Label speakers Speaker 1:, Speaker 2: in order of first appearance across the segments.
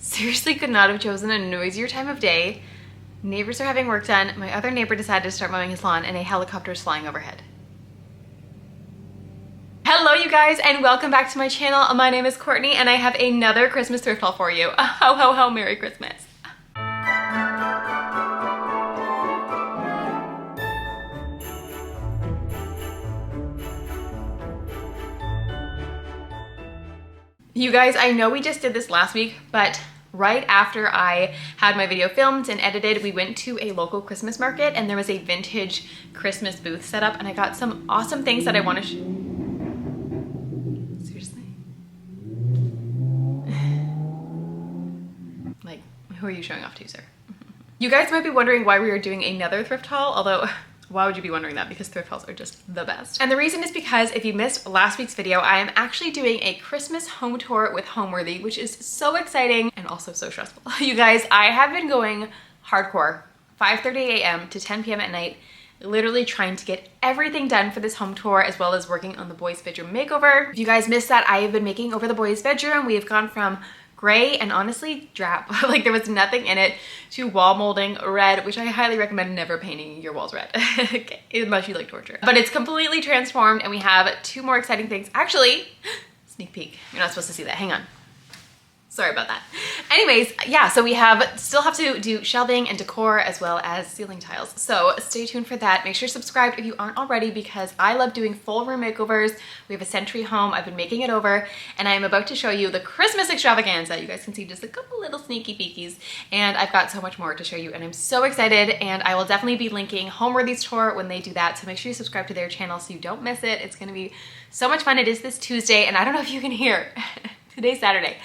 Speaker 1: Seriously could not have chosen a noisier time of day. Neighbors are having work done. My other neighbor decided to start mowing his lawn and a helicopter is flying overhead. Hello you guys and welcome back to my channel. My name is Courtney and I have another Christmas thrift haul for you. Ho ho ho, Merry Christmas. You guys, I know we just did this last week, but right after I had my video filmed and edited, we went to a local Christmas market and there was a vintage Christmas booth set up and I got some awesome things that I want to Seriously? Like, who are you showing off to, sir? You guys might be wondering why we are doing another thrift haul, although why would you be wondering that? Because thrift hauls are just the best. And the reason is because if you missed last week's video, I am actually doing a Christmas home tour with Homeworthy, which is so exciting and also so stressful. You guys, I have been going hardcore, 5:30 a.m. to 10 p.m. at night, literally trying to get everything done for this home tour, as well as working on the boys' bedroom makeover. If you guys missed that, I have been making over the boys' bedroom. We have gone from gray and honestly drab, like there was nothing in it, to wall molding red, which I highly recommend never painting your walls red, okay, unless you like torture. But it's completely transformed and we have two more exciting things. Actually, sneak peek, you're not supposed to see that, hang on. Sorry about that. Anyways, yeah, so we still have to do shelving and decor as well as ceiling tiles. So stay tuned for that. Make sure you're subscribed if you aren't already because I love doing full room makeovers. We have a Century home. I've been making it over and I am about to show you the Christmas extravaganza. You guys can see just a couple little sneaky peekies and I've got so much more to show you and I'm so excited, and I will definitely be linking Homeworthy's tour when they do that. So make sure you subscribe to their channel so you don't miss it. It's gonna be so much fun. It is this Tuesday and I don't know if you can hear. Today's Saturday.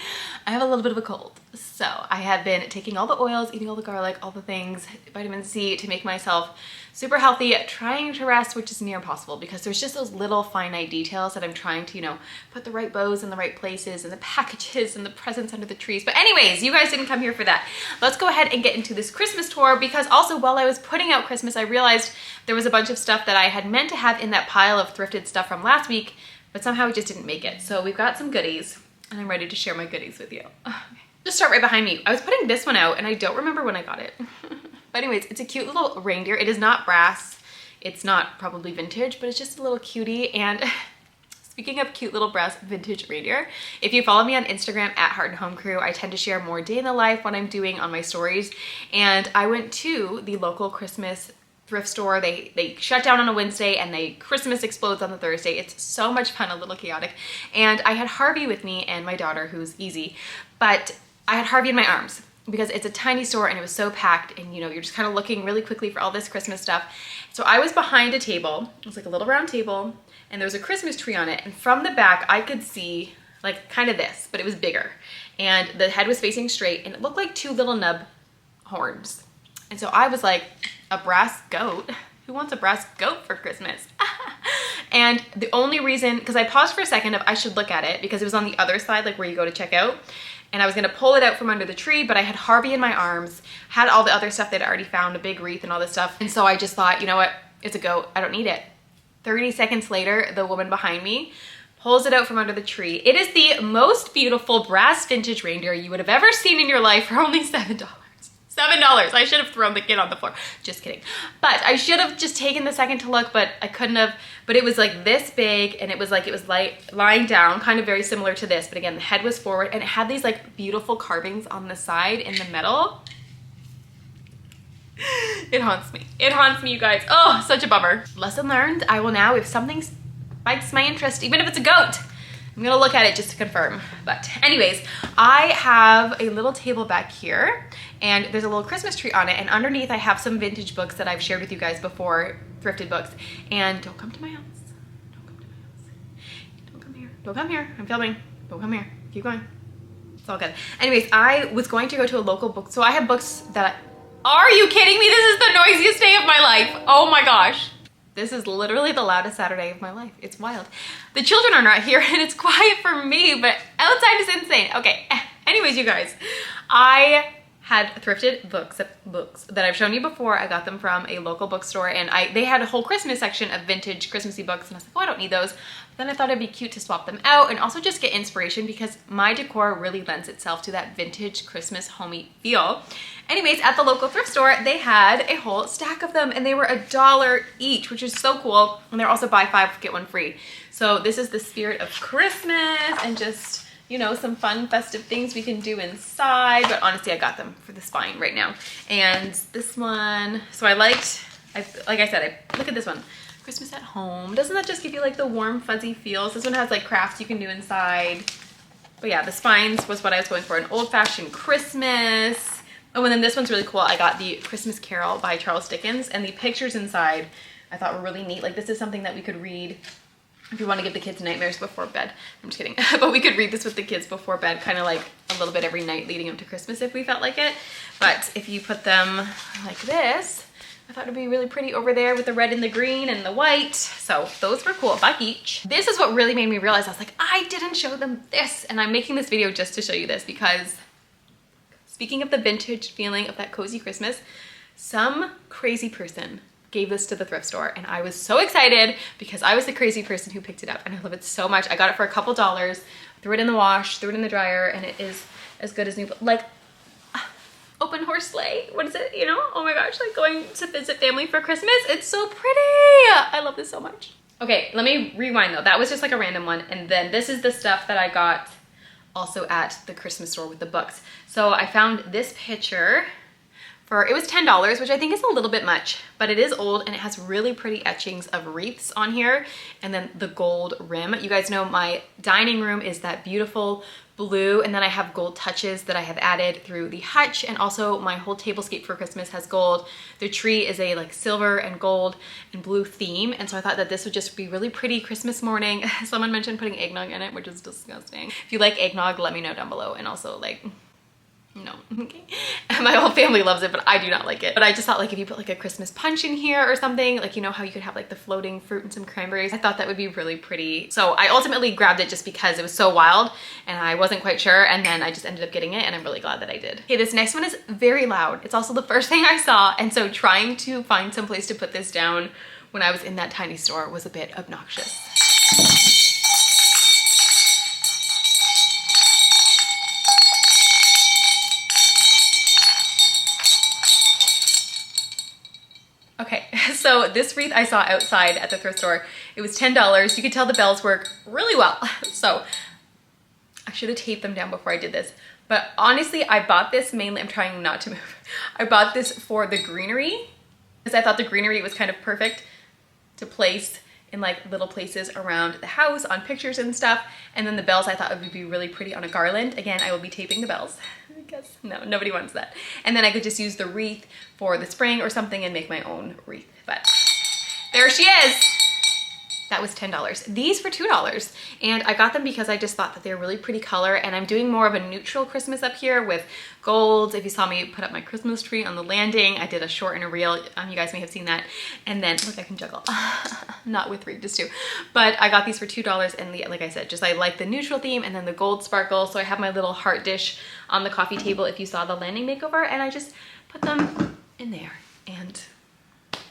Speaker 1: I have a little bit of a cold. So I have been taking all the oils, eating all the garlic, all the things, vitamin C to make myself super healthy, trying to rest, which is near impossible because there's just those little finite details that I'm trying to, you know, put the right bows in the right places and the packages and the presents under the trees. But anyways, you guys didn't come here for that. Let's go ahead and get into this Christmas tour because also while I was putting out Christmas, I realized there was a bunch of stuff that I had meant to have in that pile of thrifted stuff from last week, but somehow it just didn't make it. So we've got some goodies. And I'm ready to share my goodies with you. Okay. Just start right behind me. I was putting this one out and I don't remember when I got it. But anyways, it's a cute little reindeer. It is not brass. It's not probably vintage, but it's just a little cutie. And speaking of cute little brass vintage reindeer, if you follow me on Instagram at Heart and Home Crew, I tend to share more day in the life, what I'm doing on my stories. And I went to the local Christmas thrift store. They shut down on a Wednesday and Christmas explodes on the Thursday. It's so much fun, a little chaotic. And I had Harvey with me and my daughter, who's easy, but I had Harvey in my arms because it's a tiny store and it was so packed and you know, you're just kind of looking really quickly for all this Christmas stuff. So I was behind a table. It was like a little round table and there was a Christmas tree on it. And from the back, I could see like kind of this, but it was bigger. And the head was facing straight and it looked like two little nub horns. And so I was like, a brass goat? Who wants a brass goat for Christmas? And the only reason, because I paused for a second if I should look at it because it was on the other side, like where you go to check out. And I was gonna pull it out from under the tree, but I had Harvey in my arms, had all the other stuff they'd already found, a big wreath and all this stuff. And so I just thought, you know what, it's a goat, I don't need it. 30 seconds later, the woman behind me pulls it out from under the tree. It is the most beautiful brass vintage reindeer you would have ever seen in your life for only $7. $7. I should have thrown the kid on the floor. Just kidding. But I should have just taken the second to look, but I couldn't have. But it was like this big and it was like lying down, kind of very similar to this. But again, the head was forward and it had these like beautiful carvings on the side in the metal. It haunts me. It haunts me, you guys. Oh, such a bummer. Lesson learned. I will now, if something spikes my interest, even if it's a goat, I'm gonna look at it just to confirm. But anyways, I have a little table back here and there's a little Christmas tree on it, and underneath I have some vintage books that I've shared with you guys before, thrifted books. And don't come to my house. Don't come to my house. Don't come here. Don't come here. I'm filming. Don't come here. Keep going. It's all good. Anyways, I was going to go to a local book. So I have books that are you kidding me? This is the noisiest day of my life. Oh my gosh. This is literally the loudest Saturday of my life. It's wild. The children are not here and it's quiet for me, but outside is insane. Okay, anyways, you guys, I had thrifted books that I've shown you before. I got them from a local bookstore, and they had a whole Christmas section of vintage Christmassy books, and I was like, oh, I don't need those. But then I thought it'd be cute to swap them out and also just get inspiration, because my decor really lends itself to that vintage Christmas homey feel. Anyways, at the local thrift store, they had a whole stack of them, and they were $1 each, which is so cool. And they're also buy 5, get 1 free. So this is the spirit of Christmas and just, you know, some fun festive things we can do inside. But honestly, I got them for the spine right now. And this one, so like I said, look at this one. Christmas at home. Doesn't that just give you like the warm fuzzy feels? This one has like crafts you can do inside. But yeah, the spines was what I was going for, an old-fashioned Christmas. Oh, and then this one's really cool. I got the Christmas Carol by Charles Dickens, and the pictures inside I thought were really neat. Like, this is something that we could read if you want to give the kids nightmares before bed. I'm just kidding. But we could read this with the kids before bed, kind of like a little bit every night leading up to Christmas if we felt like it. But if you put them like this, I thought it'd be really pretty over there with the red and the green and the white. So those were cool, $1 each. This is what really made me realize, I was like, I didn't show them this. And I'm making this video just to show you this, because speaking of the vintage feeling of that cozy Christmas, some crazy person gave this to the thrift store, and I was so excited because I was the crazy person who picked it up, and I love it so much. I got it for a couple dollars, threw it in the wash, threw it in the dryer, and it is as good as new. Like, open horse sleigh, what is it, you know? Oh my gosh, like going to visit family for Christmas. It's so pretty. I love this so much. Okay, let me rewind though. That was just like a random one, and then this is the stuff that I got also at the Christmas store with the books. So I found this picture for, it was $10, which I think is a little bit much, but it is old, and it has really pretty etchings of wreaths on here, and then the gold rim. You guys know my dining room is that beautiful blue, and then I have gold touches that I have added through the hutch, and also my whole tablescape for Christmas has gold. The tree is a like silver and gold and blue theme, and so I thought that this would just be really pretty Christmas morning. Someone mentioned putting eggnog in it, which is disgusting. If you like eggnog, let me know down below, and also like, no, okay. My whole family loves it, but I do not like it. But I just thought, like, if you put like a Christmas punch in here or something, like, you know how you could have like the floating fruit and some cranberries, I thought that would be really pretty. So I ultimately grabbed it just because it was so wild and I wasn't quite sure, and then I just ended up getting it, and I'm really glad that I did. Okay, this next one is very loud. It's also the first thing I saw, and so trying to find some place to put this down when I was in that tiny store was a bit obnoxious. Okay, so this wreath I saw outside at the thrift store. It was $10. You could tell the bells work really well. So I should have taped them down before I did this. But honestly, I bought this mainly, I'm trying not to move. I bought this for the greenery, because I thought the greenery was kind of perfect to place in like little places around the house, on pictures and stuff. And then the bells I thought would be really pretty on a garland. Again, I will be taping the bells. Because no, nobody wants that. And then I could just use the wreath for the spring or something and make my own wreath. But there she is. That was $10. These for $2. And I got them because I just thought that they're really pretty color, and I'm doing more of a neutral Christmas up here with golds. If you saw me put up my Christmas tree on the landing, I did a short and a reel. You guys may have seen that. And then, look, I can juggle. Not with three, just two. But I got these for $2, and like I said, just I like the neutral theme and then the gold sparkle. So I have my little heart dish on the coffee table if you saw the landing makeover, and I just put them in there. And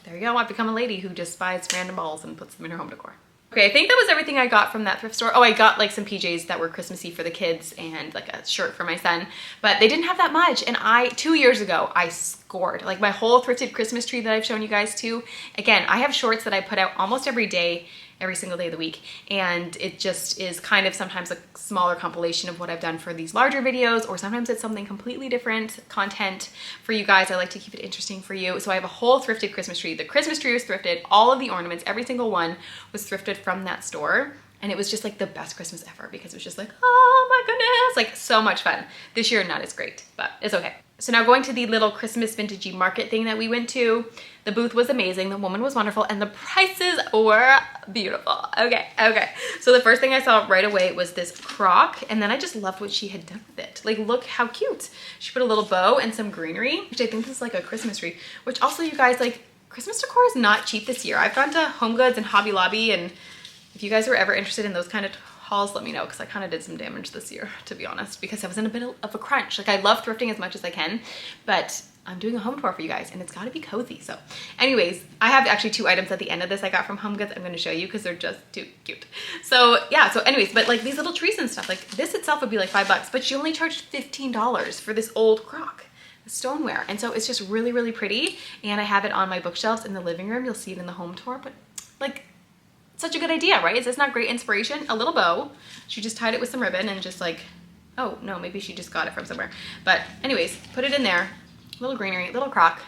Speaker 1: there you go, I've become a lady who just buys random balls and puts them in her home decor. Okay, I think that was everything I got from that thrift store. Oh, I got like some PJs that were Christmassy for the kids and like a shirt for my son, but they didn't have that much. And 2 years ago, I scored like my whole thrifted Christmas tree that I've shown you guys too. Again, I have shorts that I put out almost every day, every single day of the week, and it just is kind of sometimes a smaller compilation of what I've done for these larger videos, or sometimes it's something completely different content for you guys. I like to keep it interesting for you. So I have a whole thrifted Christmas tree. The Christmas tree was thrifted. All of the ornaments, every single one was thrifted from that store. And it was just like the best Christmas ever, because it was just like, oh my goodness, like so much fun. This year, not as great, but it's okay. So now going to the little Christmas vintagey market thing that we went to, the booth was amazing, the woman was wonderful, and the prices were beautiful. Okay. So the first thing I saw right away was this crock, and then I just loved what she had done with it. Like, look how cute. She put a little bow and some greenery, which I think is like a Christmas tree, which also, you guys, like, Christmas decor is not cheap this year. I've gone to Home Goods and Hobby Lobby, and if you guys were ever interested in those kind of hauls, let me know, because I kind of did some damage this year, to be honest, because I was in a bit of a crunch. Like, I love thrifting as much as I can, but I'm doing a home tour for you guys and it's got to be cozy. So anyways, I have actually 2 items at the end of this I got from Home Goods. I'm going to show you because they're just too cute. So yeah, so anyways, but like these little trees and stuff, like this itself would be like $5, but she only charged $15 for this old crock stoneware. And so it's just really, really pretty. And I have it on my bookshelves in the living room. You'll see it in the home tour, but like, such a good idea, right? Is this not great inspiration? A little bow. She just tied it with some ribbon and just like, oh no, maybe she just got it from somewhere. But anyways, put it in there. Little greenery, little crock.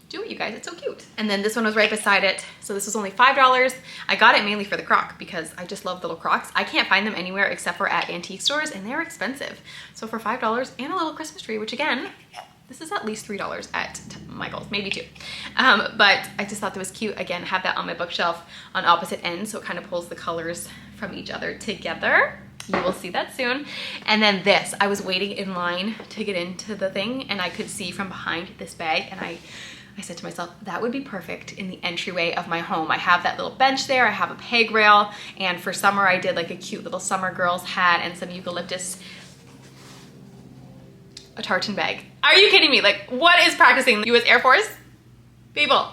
Speaker 1: Do it, you guys, it's so cute. And then this one was right beside it. So this was only $5. I got it mainly for the crock because I just love little crocks. I can't find them anywhere except for at antique stores and they're expensive. So for $5 and a little Christmas tree, which again, this is at least $3 at Michael's, maybe 2. But I just thought that was cute. Again, have that on my bookshelf on opposite ends so it kind of pulls the colors from each other together. You will see that soon. And then this, I was waiting in line to get into the thing and I could see from behind this bag and I said to myself, that would be perfect in the entryway of my home. I have that little bench there, I have a peg rail, and for summer I did like a cute little summer girl's hat and some eucalyptus, a tartan bag. Are you kidding me? Like, what is practicing? US Air Force? People.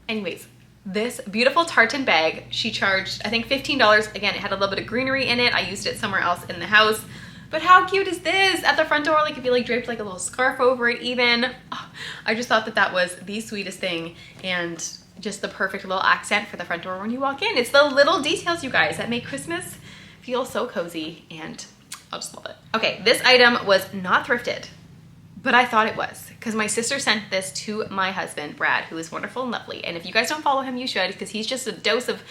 Speaker 1: Anyways, this beautiful tartan bag, she charged, I think $15. Again, it had a little bit of greenery in it. I used it somewhere else in the house. But how cute is this? At the front door, like if you like draped like a little scarf over it even. Oh, I just thought that that was the sweetest thing and just the perfect little accent for the front door when you walk in. It's the little details, you guys, that make Christmas feel so cozy and I'll just love it. Okay, this item was not thrifted, but I thought it was because my sister sent this to my husband, Brad, who is wonderful and lovely. And if you guys don't follow him, you should because he's just a dose of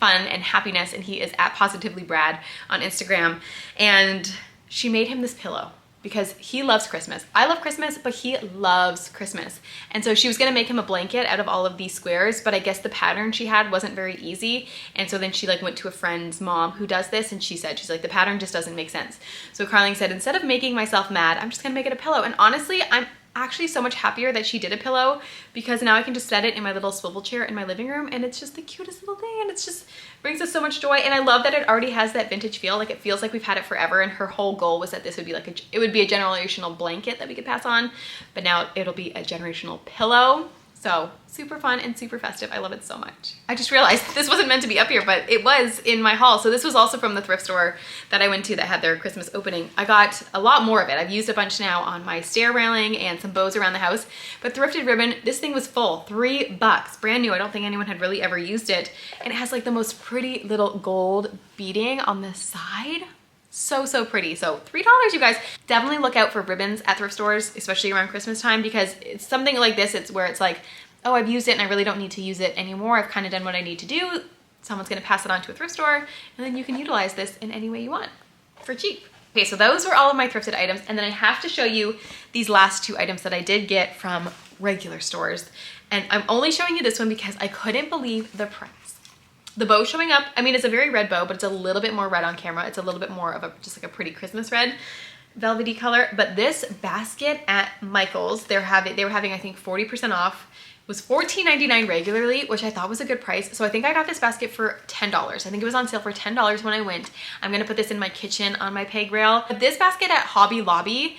Speaker 1: fun and happiness and he is at Positively Brad on Instagram. And she made him this pillow because he loves Christmas. I love Christmas, but he loves Christmas. And so she was gonna make him a blanket out of all of these squares, but I guess the pattern she had wasn't very easy. And so then she like went to a friend's mom who does this and she's like, the pattern just doesn't make sense. So Carling said, instead of making myself mad, I'm just gonna make it a pillow. And honestly, I'm actually so much happier that she did a pillow because now I can just set it in my little swivel chair in my living room and it's just the cutest little thing and it's just brings us so much joy. And I love that it already has that vintage feel. Like it feels like we've had it forever and her whole goal was that this would be like it would be a generational blanket that we could pass on, but now it'll be a generational pillow. So super fun and super festive. I love it so much. I just realized this wasn't meant to be up here, but it was in my haul. So this was also from the thrift store that I went to that had their Christmas opening. I got a lot more of it. I've used a bunch now on my stair railing and some bows around the house, but thrifted ribbon, this thing was full, $3, brand new. I don't think anyone had really ever used it. And it has like the most pretty little gold beading on the side. So, so pretty. So $3, you guys. Definitely look out for ribbons at thrift stores, especially around Christmas time, because it's something like this. It's where it's like, oh, I've used it and I really don't need to use it anymore. I've kind of done what I need to do. Someone's gonna pass it on to a thrift store and then you can utilize this in any way you want for cheap. Okay, so those were all of my thrifted items. And then I have to show you these last 2 items that I did get from regular stores. And I'm only showing you this one because I couldn't believe the price. The bow showing up, I mean, it's a very red bow, but it's a little bit more red on camera. It's a little bit more of just like a pretty Christmas red, velvety color. But this basket at Michael's, they were having, I think, 40% off. It was $14.99 regularly, which I thought was a good price. So I think I got this basket for $10. I think it was on sale for $10 when I went. I'm gonna put this in my kitchen on my peg rail. This basket at Hobby Lobby,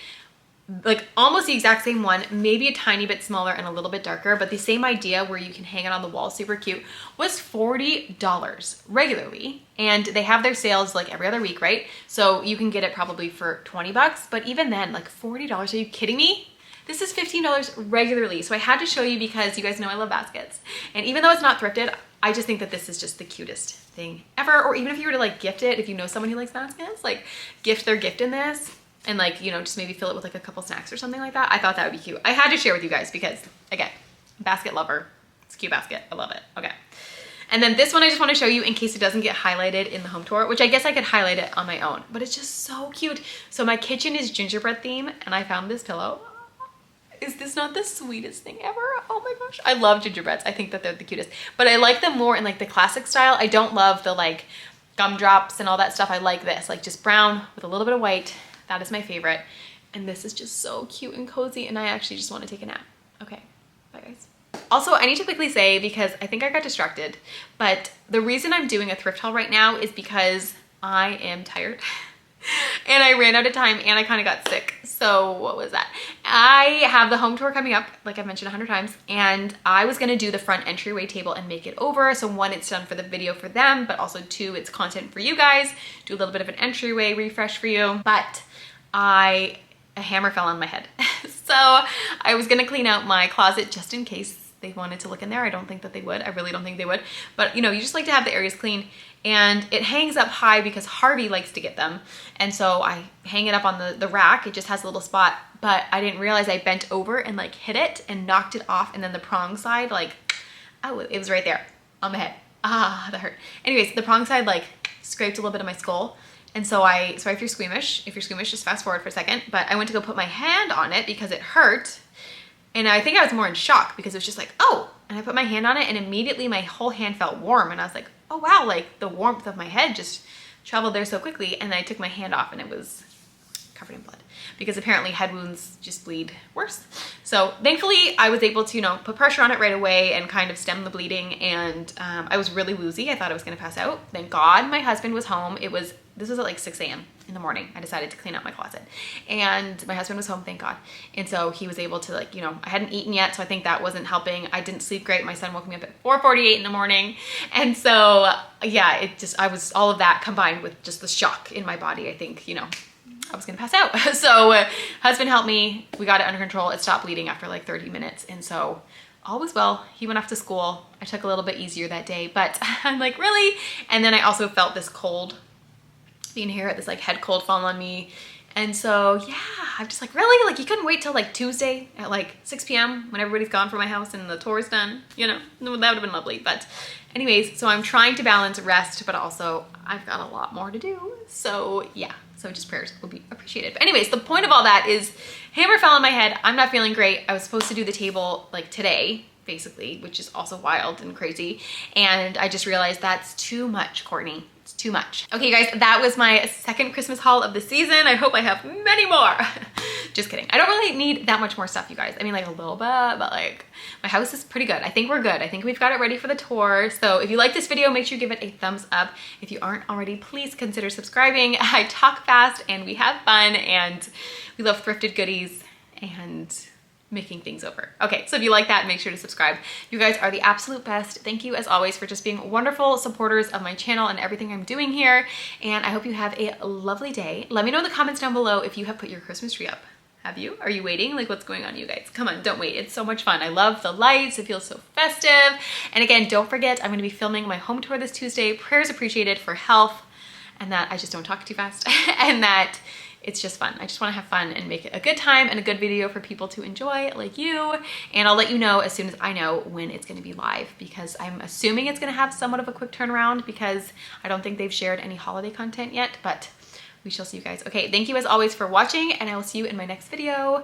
Speaker 1: like almost the exact same one, maybe a tiny bit smaller and a little bit darker, but the same idea where you can hang it on the wall, super cute, was $40 regularly. And they have their sales like every other week, right? So you can get it probably for 20 bucks, but even then, like $40, are you kidding me? This is $15 regularly. So I had to show you because you guys know I love baskets. And even though it's not thrifted, I just think that this is just the cutest thing ever. Or even if you were to like gift it, if you know someone who likes baskets, like gift their gift in this. And like, you know, just maybe fill it with like a couple snacks or something like that. I thought that would be cute. I had to share with you guys because, again, basket lover. It's a cute basket. I love it. Okay. And then this one I just want to show you in case it doesn't get highlighted in the home tour, which I guess I could highlight it on my own, but it's just so cute. So my kitchen is gingerbread theme and I found this pillow. Is this not the sweetest thing ever? Oh my gosh. I love gingerbreads. I think that they're the cutest, but I like them more in like the classic style. I don't love the like gumdrops and all that stuff. I like this, like just brown with a little bit of white. That is my favorite. And this is just so cute and cozy. And I actually just want to take a nap. Okay, bye guys. Also, I need to quickly say, because I think I got distracted, but the reason I'm doing a thrift haul right now is because I am tired and I ran out of time and I kind of got sick. So what was that? I have the home tour coming up, like I've mentioned 100 times, and I was gonna do the front entryway table and make it over. So one, it's done for the video for them, but also two, it's content for you guys. Do a little bit of an entryway refresh for you. But a hammer fell on my head. So I was gonna clean out my closet just in case they wanted to look in there. I don't think that they would. I really don't think they would. But you know, you just like to have the areas clean. And it hangs up high because Harvey likes to get them. And so I hang it up on the rack. It just has a little spot, but I didn't realize I bent over and like hit it and knocked it off. And then the prong side, like, oh, it was right there on my head. Ah, that hurt. Anyways, the prong side like scraped a little bit of my skull. And so sorry if you're squeamish. If you're squeamish, just fast forward for a second. But I went to go put my hand on it because it hurt. And I think I was more in shock because it was just like, oh, and I put my hand on it and immediately my whole hand felt warm. And I was like, oh wow, like the warmth of my head just traveled there so quickly. And then I took my hand off and it was covered in blood because apparently head wounds just bleed worse. So thankfully I was able to, you know, put pressure on it right away and kind of stem the bleeding. And I was really woozy. I thought I was gonna pass out. Thank God my husband was home. This was at like 6 a.m. in the morning. I decided to clean out my closet and my husband was home, thank God. And so he was able to, like, you know, I hadn't eaten yet, so I think that wasn't helping. I didn't sleep great. My son woke me up at 4:48 in the morning. And so, yeah, all of that combined with just the shock in my body, I think, you know, I was gonna pass out. So husband helped me. We got it under control. It stopped bleeding after like 30 minutes. And so all was well. He went off to school. I took a little bit easier that day, but I'm like, really? And then I also felt this cold being here, this like head cold falling on me. And so yeah, I'm just like, really? Like you couldn't wait till like Tuesday at like 6 p.m. when everybody's gone from my house and the tour's done, you know? That would have been lovely. But anyways, so I'm trying to balance rest, but also I've got a lot more to do. So yeah, so just prayers will be appreciated. But anyways, the point of all that is hammer fell on my head. I'm not feeling great. I was supposed to do the table like today, basically, which is also wild and crazy. And I just realized that's too much, Courtney. It's too much. Okay, guys, that was my second Christmas haul of the season. I hope I have many more. Just kidding. I don't really need that much more stuff, you guys. I mean, like a little bit, but like my house is pretty good. I think we're good. I think we've got it ready for the tour. So if you like this video, make sure you give it a thumbs up. If you aren't already, please consider subscribing. I talk fast and we have fun and we love thrifted goodies and making things over. Okay, so if you like that, make sure to subscribe. You guys are the absolute best. Thank you as always for just being wonderful supporters of my channel and everything I'm doing here. And I hope you have a lovely day. Let me know in the comments down below if you have put your Christmas tree up. Have you? Are you waiting? Like what's going on, you guys? Come on, don't wait. It's so much fun. I love the lights. It feels so festive. And again, don't forget, I'm gonna be filming my home tour this Tuesday. Prayers appreciated for health and that I just don't talk too fast and that it's just fun. I just want to have fun and make it a good time and a good video for people to enjoy like you. And I'll let you know as soon as I know when it's going to be live because I'm assuming it's going to have somewhat of a quick turnaround because I don't think they've shared any holiday content yet, but we shall see you guys. Okay, thank you as always for watching and I will see you in my next video.